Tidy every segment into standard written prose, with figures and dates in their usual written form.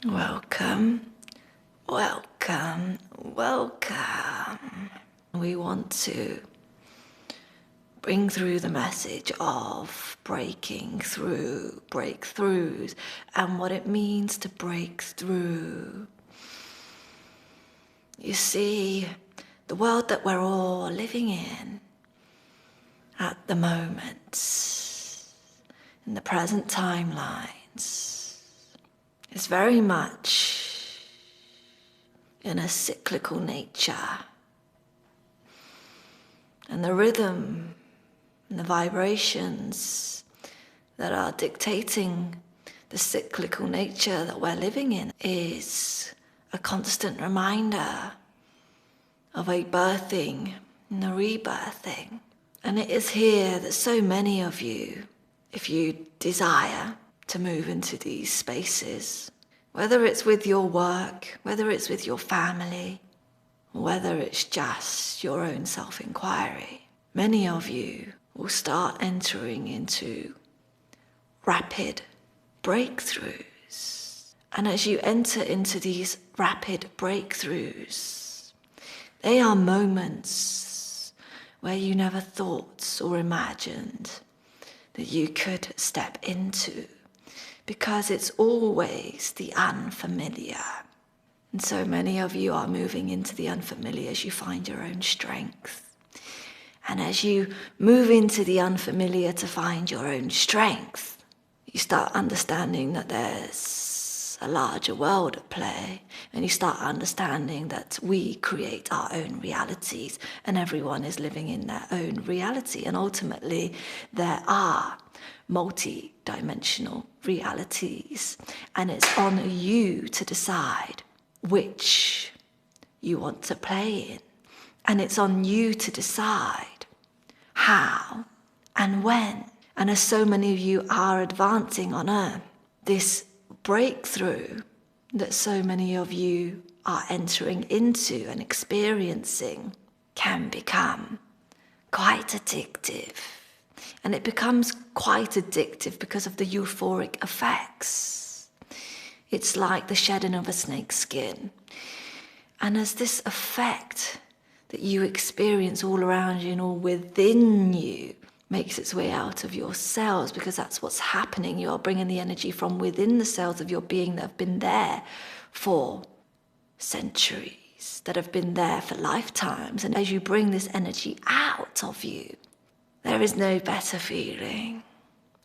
Welcome, welcome, welcome. We want to bring through the message of breaking through, breakthroughs, and what it means to break through. You see, the world that we're all living in at the moment, in the present timelines, is very much in a cyclical nature. And the rhythm and the vibrations that are dictating the cyclical nature that we're living in is a constant reminder of a birthing and a rebirthing. And it is here that so many of you, if you desire to move into these spaces, whether it's with your work, whether it's with your family, whether it's just your own self-inquiry, many of you will start entering into rapid breakthroughs. And as you enter into these rapid breakthroughs, they are moments where you never thought or imagined that you could step into, because it's always the unfamiliar. And so many of you are moving into the unfamiliar as you find your own strength. And as you move into the unfamiliar to find your own strength, you start understanding that there's a larger world at play, and you start understanding that we create our own realities, and everyone is living in their own reality, and ultimately there are multi-dimensional realities, and it's on you to decide which you want to play in, and it's on you to decide how and when. And as so many of you are advancing on earth, this breakthrough that so many of you are entering into and experiencing can become quite addictive. And it becomes quite addictive because of the euphoric effects. It's like the shedding of a snake's skin. And as this effect that you experience all around you and all within you makes its way out of your cells, because that's what's happening. You are bringing the energy from within the cells of your being that have been there for centuries, that have been there for lifetimes. And as you bring this energy out of you, there is no better feeling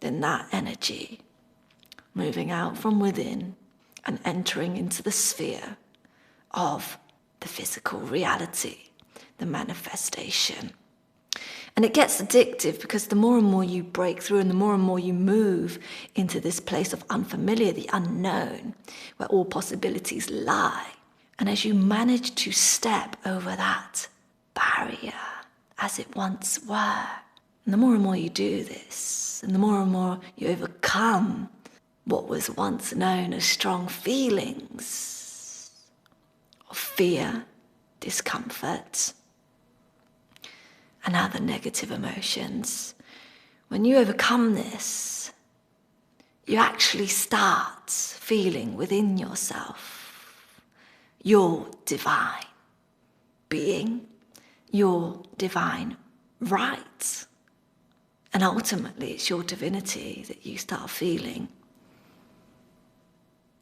than that energy moving out from within and entering into the sphere of the physical reality, the manifestation. And it gets addictive because the more and more you break through and the more you move into this place of unfamiliar, the unknown, where all possibilities lie. And as you manage to step over that barrier as it once were, and the more you do this, and the more you overcome what was once known as strong feelings of fear, discomfort, and other negative emotions, when you overcome this, you actually start feeling within yourself your divine being, your divine right. And ultimately, it's your divinity that you start feeling.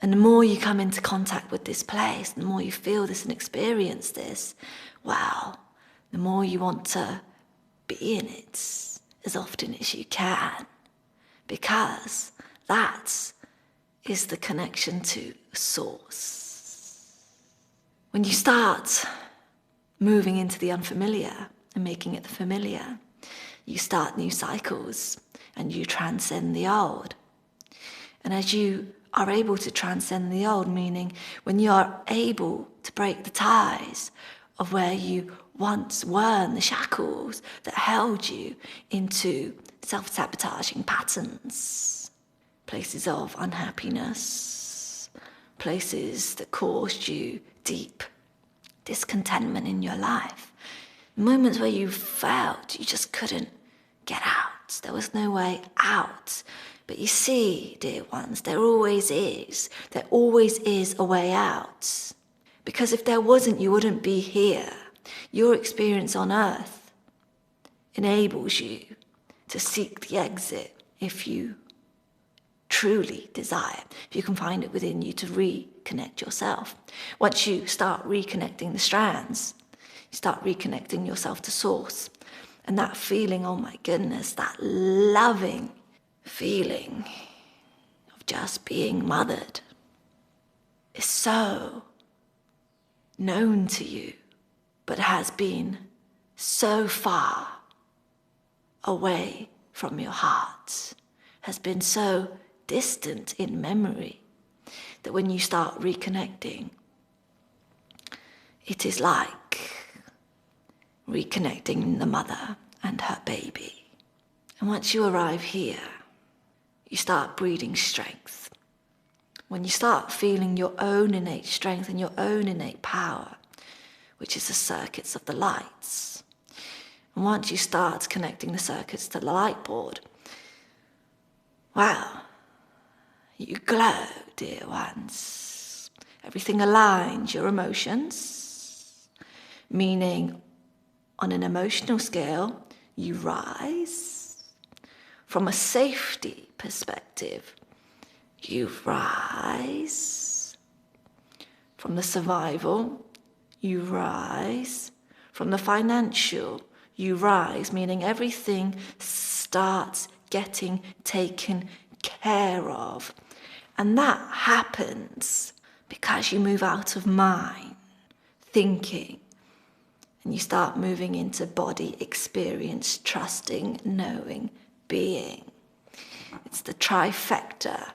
And the more you come into contact with this place, the more you feel this and experience this, well, the more you want to be in it as often as you can, because that is the connection to Source. When you start moving into the unfamiliar and making it the familiar, you start new cycles and you transcend the old. And as you are able to transcend the old, meaning when you are able to break the ties of where you once were and the shackles that held you into self-sabotaging patterns, places of unhappiness, places that caused you deep discontentment in your life, moments where you felt you just couldn't get out. out. There was no way out. But you see, dear ones, there always is. There always is a way out. Because if there wasn't, you wouldn't be here. Your experience on earth enables you to seek the exit if you truly desire, if you can find it within you to reconnect yourself. Once you start reconnecting the strands, you start reconnecting yourself to source. And that feeling, oh my goodness, that loving feeling of just being mothered is so known to you, but has been so far away from your heart, has been so distant in memory, that when you start reconnecting, it is like reconnecting the mother and her baby. And once you arrive here, you start breeding strength. When you start feeling your own innate strength and your own innate power, which is the circuits of the lights. And once you start connecting the circuits to the light board, wow, you glow, dear ones. Everything aligns, your emotions, meaning on an emotional scale, you rise. From a safety perspective, you rise. From the survival, you rise. From the financial, you rise, meaning everything starts getting taken care of. And that happens because you move out of mind, thinking, and you start moving into body experience, trusting, knowing, being. It's the trifecta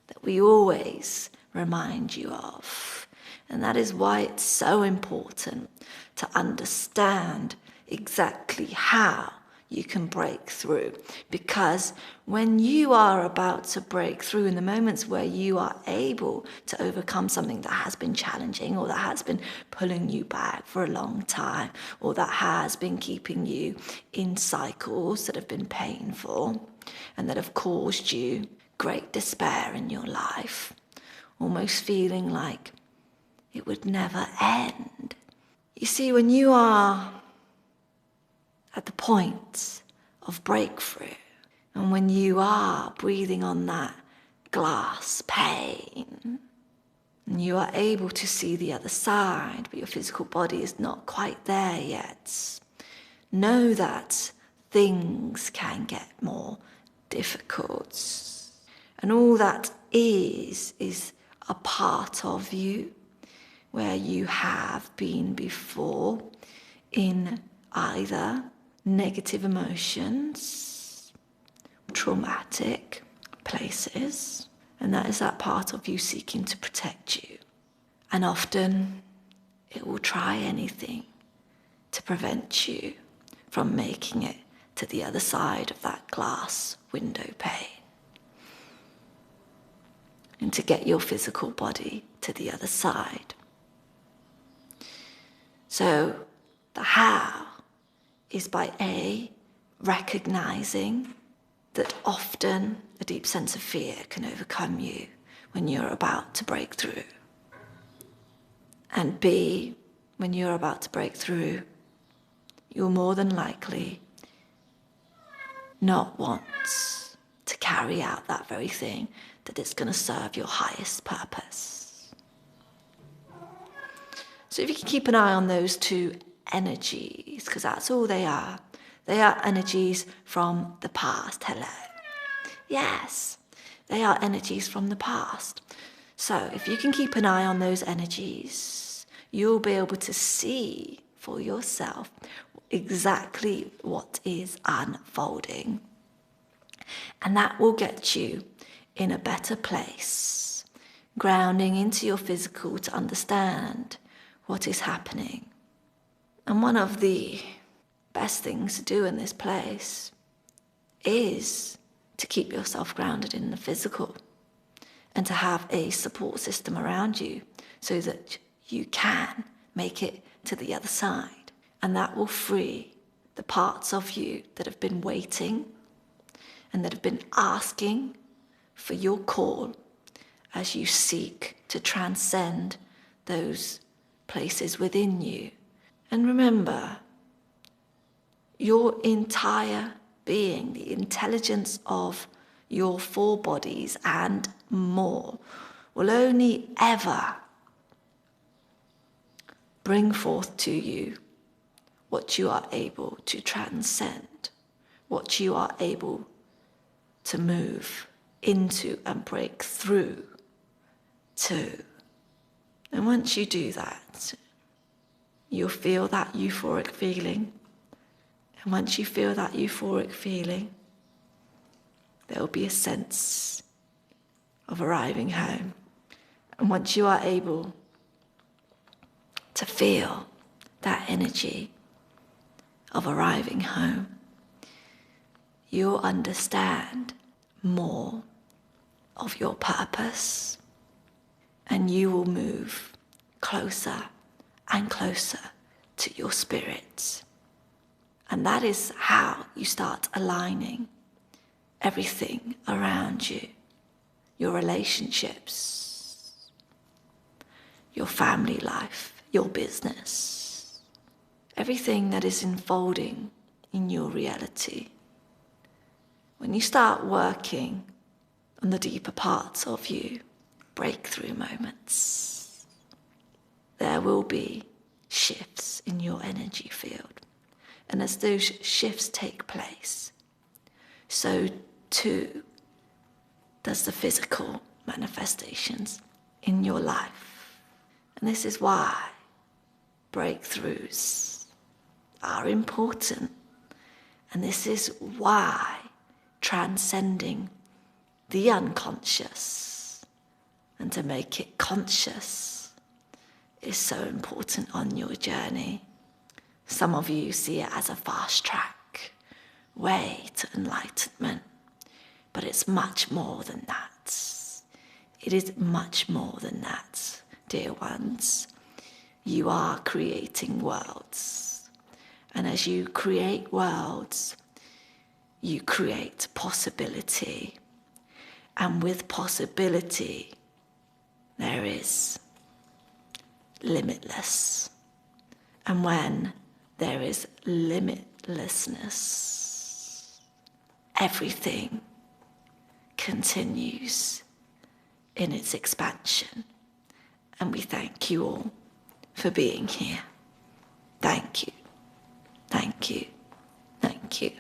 that we always remind you of. And that is why it's so important to understand exactly how you can break through. Because when you are about to break through, in the moments where you are able to overcome something that has been challenging, or that has been pulling you back for a long time, or that has been keeping you in cycles that have been painful and that have caused you great despair in your life, almost feeling like it would never end. You see, when you are at the point of breakthrough, and when you are breathing on that glass pane, and you are able to see the other side, but your physical body is not quite there yet, know that things can get more difficult. And all that is a part of you where you have been before in either negative emotions, traumatic places, and that is that part of you seeking to protect you. And often it will try anything to prevent you from making it to the other side of that glass window pane, and to get your physical body to the other side. So the how is by recognizing that often a deep sense of fear can overcome you when you're about to break through. And B, when you're about to break through, you'll more than likely not want to carry out that very thing that is going to serve your highest purpose. So if you can keep an eye on those two energies, because that's all they are. They are energies from the past. Hello. Yes, they are energies from the past. So if you can keep an eye on those energies, you'll be able to see for yourself exactly what is unfolding. And that will get you in a better place, grounding into your physical to understand what is happening. And one of the best things to do in this place is to keep yourself grounded in the physical and to have a support system around you so that you can make it to the other side. And that will free the parts of you that have been waiting and that have been asking for your call as you seek to transcend those places within you. And remember, your entire being, the intelligence of your four bodies and more, will only ever bring forth to you what you are able to transcend, what you are able to move into and break through to. And once you do that, you'll feel that euphoric feeling. And once you feel that euphoric feeling, there will be a sense of arriving home. And once you are able to feel that energy of arriving home, you'll understand more of your purpose, and you will move closer and closer to your spirit. And that is how you start aligning everything around you, your relationships, your family life, your business, everything that is unfolding in your reality. When you start working on the deeper parts of you, breakthrough moments, there will be shifts in your energy field. And as those shifts take place, so too does the physical manifestations in your life. And this is why breakthroughs are important. And this is why transcending the unconscious and to make it conscious is so important on your journey. Some of you see it as a fast track way to enlightenment, but it's much more than that. It is much more than that, dear ones. You are creating worlds, and as you create worlds, you create possibility, and with possibility, there is limitless. And when there is limitlessness, everything continues in its expansion. And we thank you all for being here. Thank you. Thank you. Thank you.